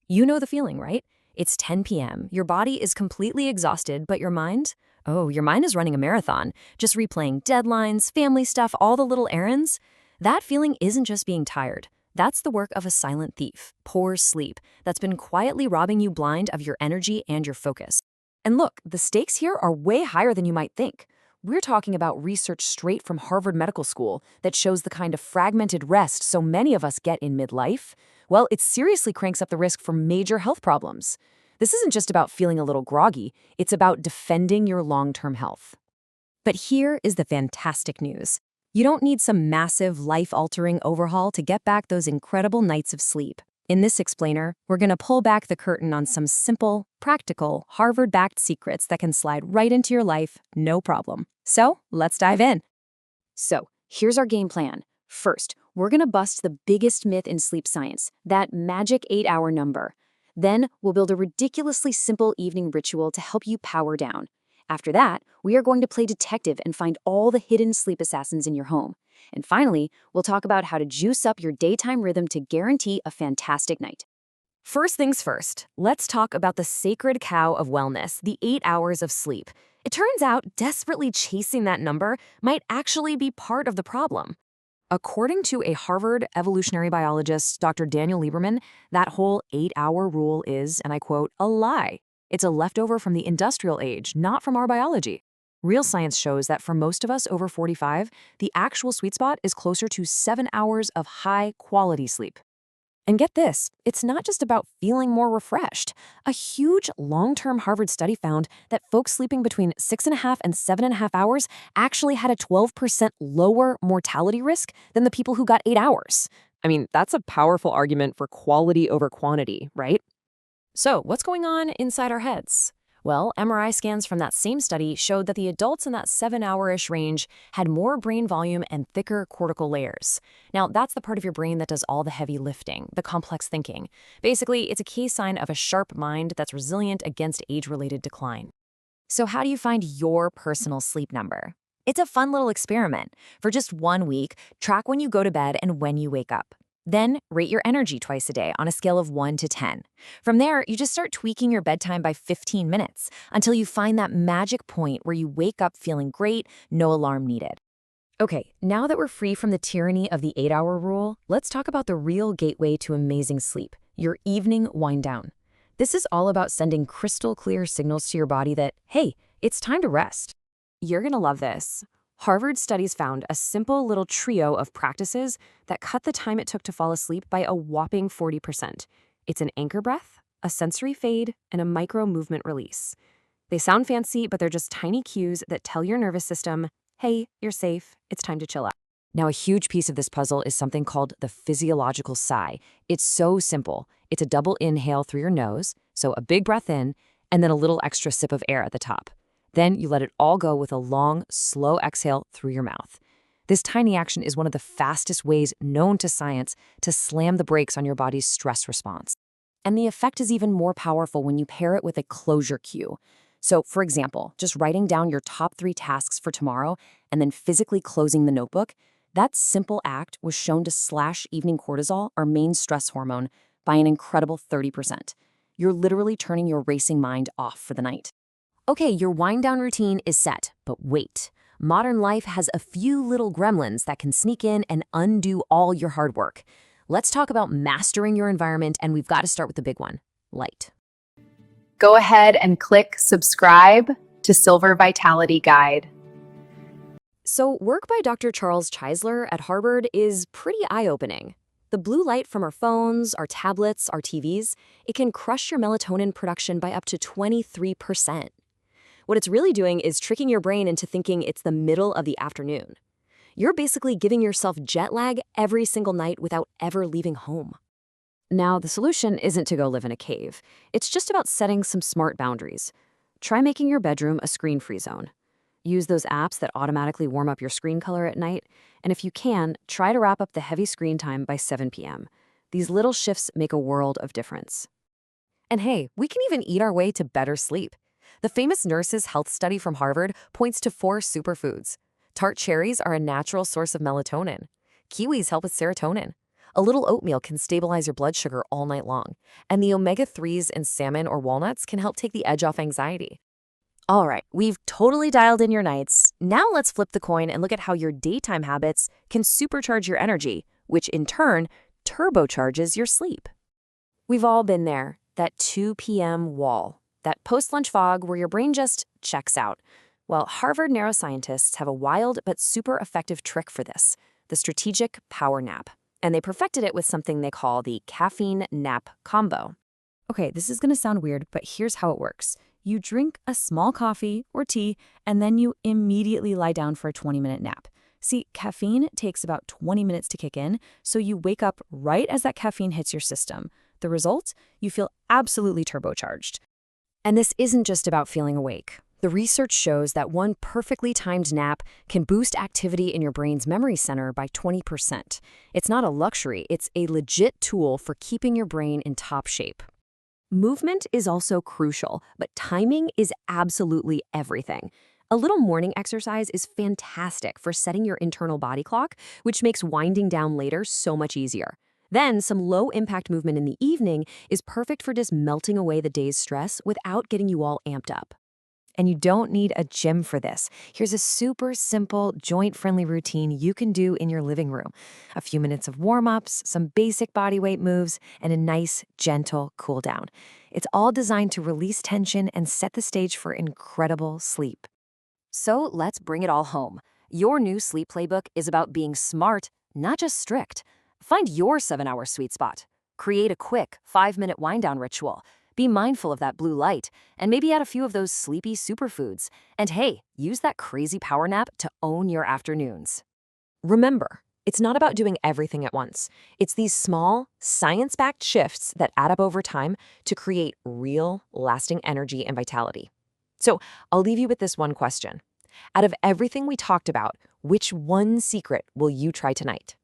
You know the feeling, right? It's 10 p.m. Your body is completely exhausted, but your mind? Oh, your mind is running a marathon, just replaying deadlines, family stuff, all the little errands. That feeling isn't just being tired. That's the work of a silent thief, poor sleep, that's been quietly robbing you blind of your energy and your focus. And look, the stakes here are way higher than you might think. We're talking about research straight from Harvard Medical School that shows the kind of fragmented rest so many of us get in midlife. Well, it seriously cranks up the risk for major health problems. This isn't just about feeling a little groggy, it's about defending your long-term health. But here is the fantastic news. You don't need some massive, life-altering overhaul to get back those incredible nights of sleep. In this explainer, we're going to pull back the curtain on some simple, practical, Harvard-backed secrets that can slide right into your life, no problem. So, let's dive in. So, here's our game plan. First, we're going to bust the biggest myth in sleep science, that magic 8-hour number. Then, we'll build a ridiculously simple evening ritual to help you power down. After that, we are going to play detective and find all the hidden sleep assassins in your home. And finally, we'll talk about how to juice up your daytime rhythm to guarantee a fantastic night. First things first, let's talk about the sacred cow of wellness, the 8 hours of sleep. It turns out desperately chasing that number might actually be part of the problem. According to a Harvard evolutionary biologist, Dr. Daniel Lieberman, that whole 8-hour rule is, and I quote, a lie. It's a leftover from the industrial age, not from our biology. Real science shows that for most of us over 45, the actual sweet spot is closer to 7 hours of high-quality sleep. And get this, it's not just about feeling more refreshed. A huge long-term Harvard study found that folks sleeping between 6.5 and 7.5 hours actually had a 12% lower mortality risk than the people who got 8 hours. I mean, that's a powerful argument for quality over quantity, right? So, what's going on inside our heads? Well, MRI scans from that same study showed that the adults in that 7-hour-ish range had more brain volume and thicker cortical layers. Now, that's the part of your brain that does all the heavy lifting, the complex thinking. Basically, it's a key sign of a sharp mind that's resilient against age-related decline. So how do you find your personal sleep number? It's a fun little experiment. For just 1 week, track when you go to bed and when you wake up. Then, rate your energy twice a day on a scale of 1 to 10. From there, you just start tweaking your bedtime by 15 minutes until you find that magic point where you wake up feeling great, no alarm needed. Okay, now that we're free from the tyranny of the 8-hour rule, let's talk about the real gateway to amazing sleep, your evening wind down. This is all about sending crystal clear signals to your body that, hey, it's time to rest. You're gonna love this. Harvard studies found a simple little trio of practices that cut the time it took to fall asleep by a whopping 40%. It's an anchor breath, a sensory fade, and a micro movement release. They sound fancy, but they're just tiny cues that tell your nervous system, hey, you're safe, it's time to chill out. Now, a huge piece of this puzzle is something called the physiological sigh. It's so simple. It's a double inhale through your nose, so a big breath in, and then a little extra sip of air at the top. Then you let it all go with a long, slow exhale through your mouth. This tiny action is one of the fastest ways known to science to slam the brakes on your body's stress response. And the effect is even more powerful when you pair it with a closure cue. So, for example, just writing down your top 3 tasks for tomorrow and then physically closing the notebook, that simple act was shown to slash evening cortisol, our main stress hormone, by an incredible 30%. You're literally turning your racing mind off for the night. Okay, your wind-down routine is set, but wait. Modern life has a few little gremlins that can sneak in and undo all your hard work. Let's talk about mastering your environment, and we've got to start with the big one, light. Go ahead and click subscribe to Silver Vitality Guide. So, work by Dr. Charles Czeisler at Harvard is pretty eye-opening. The blue light from our phones, our tablets, our TVs, it can crush your melatonin production by up to 23%. What it's really doing is tricking your brain into thinking it's the middle of the afternoon. You're basically giving yourself jet lag every single night without ever leaving home. Now, the solution isn't to go live in a cave. It's just about setting some smart boundaries. Try making your bedroom a screen-free zone. Use those apps that automatically warm up your screen color at night, and if you can, try to wrap up the heavy screen time by 7 p.m. These little shifts make a world of difference. And hey, we can even eat our way to better sleep. The famous Nurses' Health study from Harvard points to 4 superfoods. Tart cherries are a natural source of melatonin. Kiwis help with serotonin. A little oatmeal can stabilize your blood sugar all night long, and the omega-3s in salmon or walnuts can help take the edge off anxiety. All right, we've totally dialed in your nights. Now let's flip the coin and look at how your daytime habits can supercharge your energy, which in turn turbocharges your sleep. We've all been there, that 2 p.m. wall, that post-lunch fog where your brain just checks out. Well, Harvard neuroscientists have a wild but super effective trick for this, the strategic power nap. And they perfected it with something they call the caffeine nap combo. Okay, this is going to sound weird, but here's how it works. You drink a small coffee or tea, and then you immediately lie down for a 20-minute nap. See, caffeine takes about 20 minutes to kick in, so you wake up right as that caffeine hits your system. The result? You feel absolutely turbocharged. And this isn't just about feeling awake. The research shows that one perfectly timed nap can boost activity in your brain's memory center by 20%. It's not a luxury, it's a legit tool for keeping your brain in top shape. Movement is also crucial, but timing is absolutely everything. A little morning exercise is fantastic for setting your internal body clock, which makes winding down later so much easier. Then, some low-impact movement in the evening is perfect for just melting away the day's stress without getting you all amped up. And you don't need a gym for this. Here's a super simple, joint-friendly routine you can do in your living room. A few minutes of warm-ups, some basic body weight moves, and a nice, gentle cool down. It's all designed to release tension and set the stage for incredible sleep. So let's bring it all home. Your new sleep playbook is about being smart, not just strict. Find your 7-hour sweet spot. Create a quick 5-minute wind-down ritual. Be mindful of that blue light, and maybe add a few of those sleepy superfoods. And hey, use that crazy power nap to own your afternoons. Remember, it's not about doing everything at once. It's these small, science-backed shifts that add up over time to create real, lasting energy and vitality. So I'll leave you with this one question. Out of everything we talked about, which one secret will you try tonight?